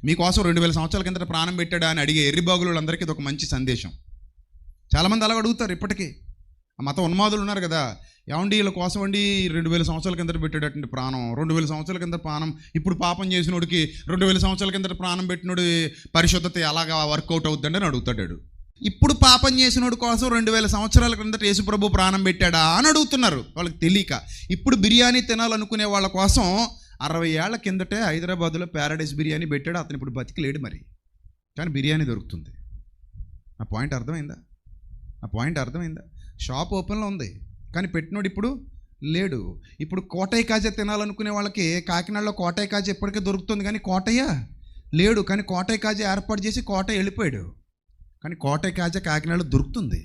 మీకోసం 2000 సంవత్సరాల కిందట ప్రాణం పెట్టాడా అని అడిగే ఎర్రిబాగులందరికీ ఇది ఒక మంచి సందేశం. చాలామంది అలాగ అడుగుతారు ఇప్పటికీ. ఆ మత ఉన్మాదులు ఉన్నారు కదా, ఏమండి వీళ్ళ కోసం అండి 2000 సంవత్సరాల కిందట పెట్టేటటువంటి ప్రాణం, 2000 సంవత్సరాల కింద ప్రాణం, ఇప్పుడు పాపం చేసినోడికి 2000 సంవత్సరాల కిందట ప్రాణం పెట్టినోడి పరిశుద్ధత ఎలాగా వర్కౌట్ అవుతుందని అని అడుగుతాడు. ఇప్పుడు పాపం చేసినోడి కోసం 2000 సంవత్సరాల కిందట యేసుప్రభు ప్రాణం పెట్టాడా అని అడుగుతున్నారు వాళ్ళకి తెలియక. ఇప్పుడు బిర్యానీ తినాలనుకునే వాళ్ళ కోసం 60 ఏళ్ల కిందటే హైదరాబాద్లో ప్యారడైస్ బిర్యానీ పెట్టాడు. అతను ఇప్పుడు బతికిలేడు మరి, కానీ బిర్యానీ దొరుకుతుంది. ఆ పాయింట్ అర్థమైందా? షాప్ ఓపెన్లో ఉంది కానీ పెట్టినోడు ఇప్పుడు లేడు. ఇప్పుడు కోటయ్య కాజా తినాలనుకునే వాళ్ళకి కాకినాడలో కోటయ్య కాజా ఎప్పటికే దొరుకుతుంది, కానీ కోటయ్య లేడు. కానీ కోటయ్య కాజా ఏర్పాటు చేసి కోటయ్య వెళ్ళిపోయాడు, కానీ కోటయ్య కాజా కాకినాడలో దొరుకుతుంది.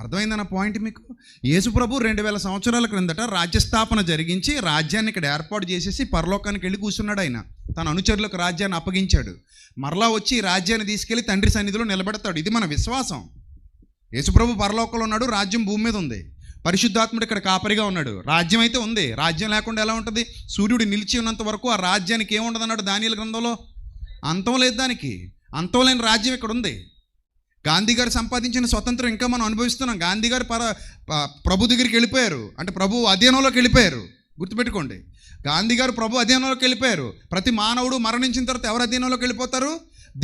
అర్థమైందన్న పాయింట్ మీకు? యేసుప్రభు 2000 సంవత్సరాల క్రిందట రాజ్యస్థాపన జరిగించి రాజ్యాన్ని ఇక్కడ ఏర్పాటు చేసేసి పరలోకానికి వెళ్ళి కూర్చున్నాడు. ఆయన తన అనుచరులకు రాజ్యాన్ని అప్పగించాడు. మరలా వచ్చి రాజ్యాన్ని తీసుకెళ్ళి తండ్రి సన్నిధిలో నిలబెడతాడు. ఇది మన విశ్వాసం. యేసుప్రభు పరలోకంలో ఉన్నాడు, రాజ్యం భూమి మీద ఉంది. పరిశుద్ధాత్ముడు ఇక్కడ కాపరిగా ఉన్నాడు. రాజ్యం అయితే ఉంది. రాజ్యం లేకుండా ఎలా ఉంటుంది? సూర్యుడు నిలిచి ఉన్నంత వరకు ఆ రాజ్యానికి ఏముండదు అన్నాడు దానియేలు గ్రంథంలో. అంతం లేదు దానికి. అంతం లేని రాజ్యం ఇక్కడ ఉంది. గాంధీ గారు సంపాదించిన స్వతంత్రం ఇంకా మనం అనుభవిస్తున్నాం. గాంధీ గారు ప్రభు దగ్గరికి వెళ్ళిపోయారు, అంటే ప్రభు అధీనంలోకి వెళ్ళిపోయారు. గుర్తుపెట్టుకోండి, గాంధీ గారు ప్రభు అధీనంలోకి వెళ్ళిపోయారు. ప్రతి మానవుడు మరణించిన తర్వాత ఎవరు అధీనంలోకి వెళ్ళిపోతారు?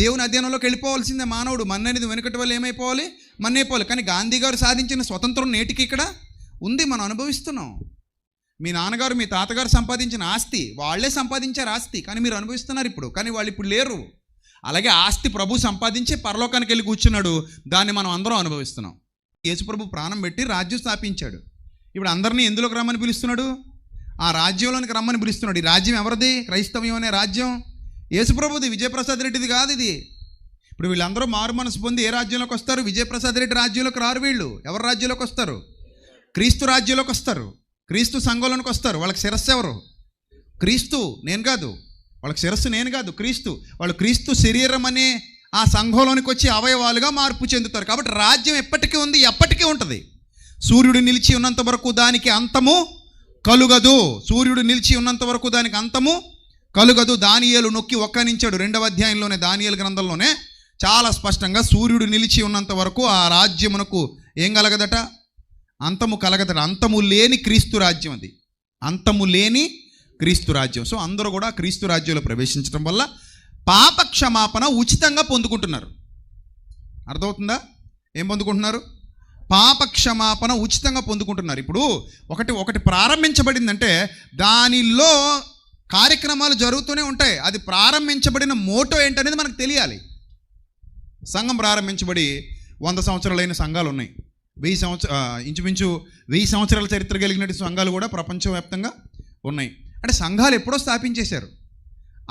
దేవుని అధ్యయనంలోకి వెళ్ళిపోవాల్సిందే మానవుడు. మన్ననేది వెనుకటి వల్ల ఏమైపోవాలి? మన్నైపోవాలి. కానీ గాంధీ గారు సాధించిన స్వతంత్రం నేటికి ఇక్కడ ఉంది, మనం అనుభవిస్తున్నాం. మీ నాన్నగారు మీ తాతగారు సంపాదించిన ఆస్తి వాళ్ళే సంపాదించారు ఆస్తి, కానీ మీరు అనుభవిస్తున్నారు ఇప్పుడు. కానీ వాళ్ళు ఇప్పుడు లేరు. అలాగే ఆస్తి ప్రభు సంపాదించి పరలోకానికి వెళ్ళి కూర్చున్నాడు, దాన్ని మనం అందరం అనుభవిస్తున్నాం. యేసుప్రభు ప్రాణం పెట్టి రాజ్యం స్థాపించాడు. ఇప్పుడు అందరినీ ఎందులోకి రమ్మని పిలుస్తున్నాడు? ఆ రాజ్యంలోనికి రమ్మని పిలుస్తున్నాడు. ఈ రాజ్యం ఎవరిది? క్రైస్తవ్యం అనే రాజ్యం యేసుప్రభుది, విజయప్రసాద్ రెడ్డిది కాదు ఇది. ఇప్పుడు వీళ్ళందరూ మారు మనసు పొంది ఏ రాజ్యంలోకి వస్తారు? విజయప్రసాద్ రెడ్డి రాజ్యంలోకి రారు వీళ్ళు. ఎవరి రాజ్యంలోకి వస్తారు? క్రీస్తు రాజ్యంలోకి వస్తారు. క్రీస్తు సంఘంలోనికి వస్తారు. వాళ్ళకి శిరస్సు ఎవరు? క్రీస్తు, నేను కాదు. వాళ్ళకి శిరస్సు నేను కాదు, క్రీస్తు. వాళ్ళు క్రీస్తు శరీరం అనే ఆ సంఘంలోనికి వచ్చి అవయవాలుగా మార్పు చెందుతారు. కాబట్టి రాజ్యం ఎప్పటికీ ఉంది, ఎప్పటికీ ఉంటుంది. సూర్యుడు నిలిచి ఉన్నంత వరకు దానికి అంతము కలుగదు. సూర్యుడు నిలిచి ఉన్నంత వరకు దానికి అంతము కలుగదు. దానియేలు నొక్కి ఒక్కనించాడు 2వ అధ్యాయంలోనే, దానియేలు గ్రంథంలోనే చాలా స్పష్టంగా సూర్యుడు నిలిచి ఉన్నంత వరకు ఆ రాజ్యమునకు ఏం కలగదట? అంతము కలగదట. అంతము లేని క్రీస్తు రాజ్యం అది, అంతము లేని క్రీస్తు రాజ్యం. సో అందరూ కూడా క్రీస్తు రాజ్యంలో ప్రవేశించడం వల్ల పాప క్షమాపణ ఉచితంగా పొందుకుంటున్నారు. అర్థమవుతుందా? ఏం పొందుకుంటున్నారు? పాప క్షమాపణ ఉచితంగా పొందుకుంటున్నారు. ఇప్పుడు ఒకటి ప్రారంభించబడిందంటే దానిలో కార్యక్రమాలు జరుగుతూనే ఉంటాయి. అది ప్రారంభించబడిన మోటో ఏంటనేది మనకు తెలియాలి. సంఘం ప్రారంభించబడి 100 సంవత్సరాలైన సంఘాలు ఉన్నాయి. ఇంచుమించు 1000 సంవత్సరాల చరిత్ర కలిగిన సంఘాలు కూడా ప్రపంచవ్యాప్తంగా ఉన్నాయి. అంటే సంఘాలు ఎప్పుడో స్థాపించేశారు.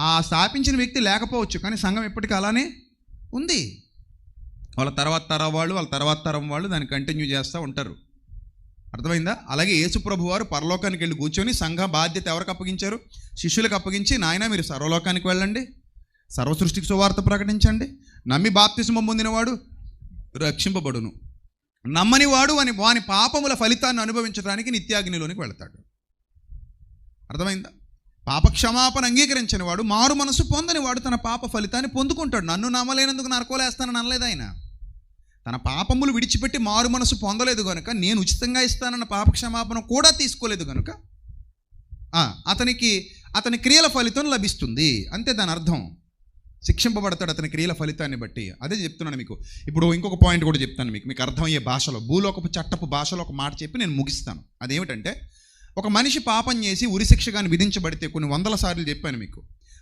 ఆ స్థాపించిన వ్యక్తి లేకపోవచ్చు, కానీ సంఘం ఎప్పటికీ అలానే ఉంది. వాళ్ళ తర్వాత తరం వాళ్ళు దాన్ని కంటిన్యూ చేస్తూ ఉంటారు. అర్థమైందా? అలాగే యేసుప్రభు వారు పరలోకానికి వెళ్ళి కూర్చొని సంఘ బాధ్యత ఎవరికి అప్పగించారు? శిష్యులకు అప్పగించి, నాయన మీరు సర్వలోకానికి వెళ్ళండి, సర్వసృష్టికి సువార్త ప్రకటించండి, నమ్మి బాప్తిస్మం పొందినవాడు రక్షింపబడును, నమ్మని వాడు వాని పాపముల ఫలితాన్ని అనుభవించడానికి నిత్యాగ్నిలోనికి వెళతాడు. అర్థమైందా? పాప క్షమాపణ అంగీకరించిన వాడు, మారు మనసు పొందని వాడు తన పాప ఫలితాన్ని పొందుకుంటాడు. నన్ను నమ్మలేనందుకు నరకోలేస్తానని అనలేదు ఆయన. తన పాపములు విడిచిపెట్టి మారు మనసు పొందలేదు కనుక, నేను ఉచితంగా ఇస్తానన్న పాప క్షమాపణ కూడా తీసుకోలేదు కనుక అతని క్రియల ఫలితం లభిస్తుంది. అంతే దాని అర్థం. శిక్షింపబడతాడు అతని క్రియల ఫలితాన్ని బట్టి. అదే చెప్తున్నాను మీకు. ఇప్పుడు ఇంకొక పాయింట్ కూడా చెప్తాను మీకు అర్థమయ్యే భాషలో, భూలోకపు చట్టపు భాషలో ఒక మాట చెప్పి నేను ముగిస్తాను. అదేమిటంటే, ఒక మనిషి పాపం చేసి ఉరిశిక్ష కానీ విధించబడితే, కొన్ని 100 సార్లు చెప్పాను మీకు,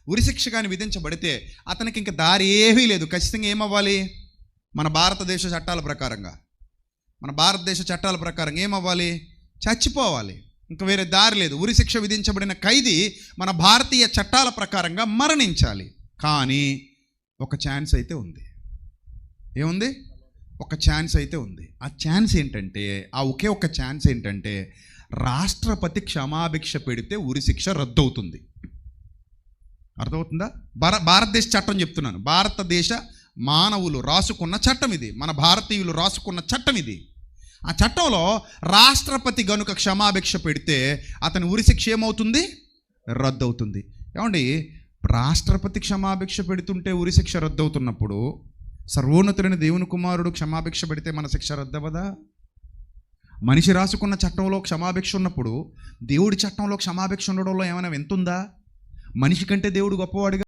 ఉరిశిక్ష కానీ విధించబడితే అతనికి ఇంకా దారి ఏమీ లేదు. ఖచ్చితంగా ఏమవ్వాలి? మన భారతదేశ చట్టాల ప్రకారంగా ఏమవ్వాలి? చచ్చిపోవాలి. ఇంకా వేరే దారి లేదు. ఉరిశిక్ష విధించబడిన ఖైదీ మన భారతీయ చట్టాల ప్రకారంగా మరణించాలి. కానీ ఒక ఛాన్స్ అయితే ఉంది. ఏముంది? ఒక ఛాన్స్ అయితే ఉంది. ఆ ఛాన్స్ ఏంటంటే, ఒకే ఒక ఛాన్స్ ఏంటంటే, రాష్ట్రపతి క్షమాభిక్ష పెడితే ఉరిశిక్ష రద్దు అవుతుంది. అర్థమవుతుందా? భారతదేశ చట్టం చెప్తున్నాను. భారతదేశ మానవులు రాసుకున్న చట్టం ఇది. మన భారతీయులు రాసుకున్న చట్టం ఇది. ఆ చట్టంలో రాష్ట్రపతి గనుక క్షమాభిక్ష పెడితే అతని ఉరిశిక్ష ఏమవుతుంది? రద్దు అవుతుంది. ఏమండి, రాష్ట్రపతి క్షమాభిక్ష పెడుతుంటే ఉరి శిక్ష రద్దవుతున్నప్పుడు సర్వోన్నతుడైన దేవుని కుమారుడు క్షమాభిక్ష పెడితే మన శిక్ష రద్దవదా? మనిషి రాసుకున్న చట్టంలో క్షమాభిక్ష ఉన్నప్పుడు దేవుడి చట్టంలో క్షమాభిక్ష ఉండడంలో ఏమైనా వింతుందా? మనిషి కంటే దేవుడు గొప్పవాడుగా